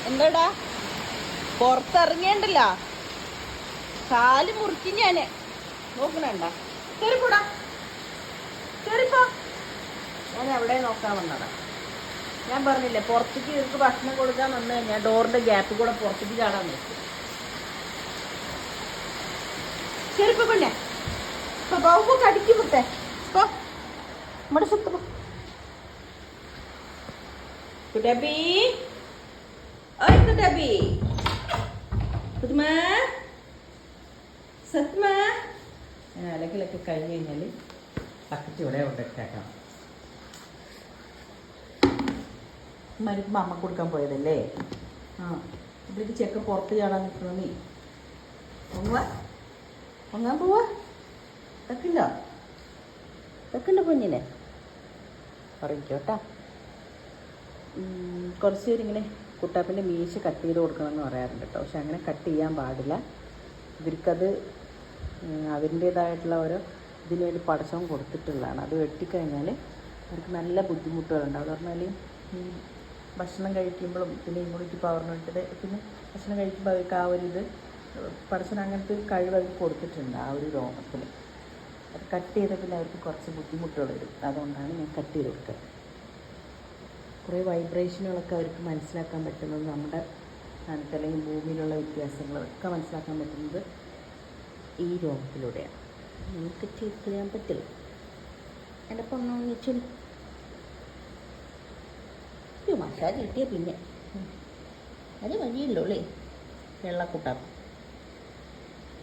എന്താടാ പുറത്തിറങ്ങിയണ്ടല്ലോ, കാല് മുറിക്കും ഞാന്. നോക്കണണ്ട, കേറിപ്പോടാ, കേറിപ്പോ. ഞാൻ എവിടെ നോക്കാൻ വന്നതാ. ഞാൻ പറഞ്ഞില്ലേ പുറത്തേക്ക് ഇവർക്ക് ഭക്ഷണം കൊടുക്കാൻ വന്നു കഴിഞ്ഞാൽ ഡോറിന്റെ ഗ്യാപ്പ് കൂടെ പുറത്തേക്ക് ചാടാൻ നോക്കും. കേറിപ്പോ പെണ്ണെ, ഇപ്പൊ ബാബു കടിക്കും വിട്ടെ. ഇപ്പൊ നമ്മുടെ സ്വത്ത് കുട്ടപ്പി, ഓയ് കുട്ടപ്പി, കുട്ടുമാ സത്മാ. അലക്കിലൊക്കെ കഴിഞ്ഞ് കഴിഞ്ഞാൽ ബക്കറ്റ് ഇവിടെ കൊണ്ടിട്ടേക്കാം. മരുന്ന് അമ്മ കൊടുക്കാൻ പോയതല്ലേ. ഇതിലേക്ക് ചെക്ക പുറത്ത് ചാടാൻ നിൽക്കണോ നീ? പൊങ്ങാൻ പോവാ. ഇതൊക്കെയുണ്ടോ, ഇതൊക്കെയുണ്ടോ കുഞ്ഞിനെ? പറഞ്ഞോട്ടാ. കുറച്ച് പേരിങ്ങനെ കുട്ടാപ്പിൻ്റെ മീശ കട്ട് ചെയ്ത് കൊടുക്കണമെന്ന് പറയാറുണ്ട് കേട്ടോ. പക്ഷെ അങ്ങനെ കട്ട് ചെയ്യാൻ പാടില്ല. ഇവർക്കത് അതിൻ്റേതായിട്ടുള്ള ഓരോ ഇതിന് വേണ്ടി പടച്ചവൻ കൊടുത്തിട്ടുള്ളതാണ്. അത് വെട്ടിക്കഴിഞ്ഞാൽ അവർക്ക് നല്ല ബുദ്ധിമുട്ടുകളുണ്ടാവും. എന്ന് പറഞ്ഞാൽ ഈ ഭക്ഷണം കഴിക്കുമ്പോഴും പിന്നെ ഇമ്മ്യൂണിറ്റി പവറിന് വേണ്ടിയിട്ട് പിന്നെ ഭക്ഷണം കഴിക്കുമ്പോൾ അവർക്ക് ആ ഒരു ഇത് പടച്ചവൻ അങ്ങനത്തെ ഒരു കഴിവ് അവർക്ക് കൊടുത്തിട്ടുണ്ട് ആ ഒരു രോഗത്തിൽ. അത് കട്ട് ചെയ്ത പിന്നെ അവർക്ക് കുറച്ച് ബുദ്ധിമുട്ടുകൾ വരും. അതുകൊണ്ടാണ് ഞാൻ കട്ട് ചെയ്ത് കൊടുക്കുക. കുറേ വൈബ്രേഷനുകളൊക്കെ അവർക്ക് മനസ്സിലാക്കാൻ പറ്റുന്നത് നമ്മുടെ സ്ഥാനത്ത് അല്ലെങ്കിൽ ഭൂമിയിലുള്ള വ്യത്യാസങ്ങളൊക്കെ മനസ്സിലാക്കാൻ പറ്റുന്നത് ഈ രോഗത്തിലൂടെയാണ്. നമുക്ക് ചെയ്ത് ചെയ്യാൻ പറ്റില്ല. എൻ്റെ പൊന്നൊന്നിച്ചു മസാജ് കിട്ടിയ പിന്നെ അത് വഴിയുള്ളൂ അല്ലേ വെള്ളക്കുട്ടാപ്പ്.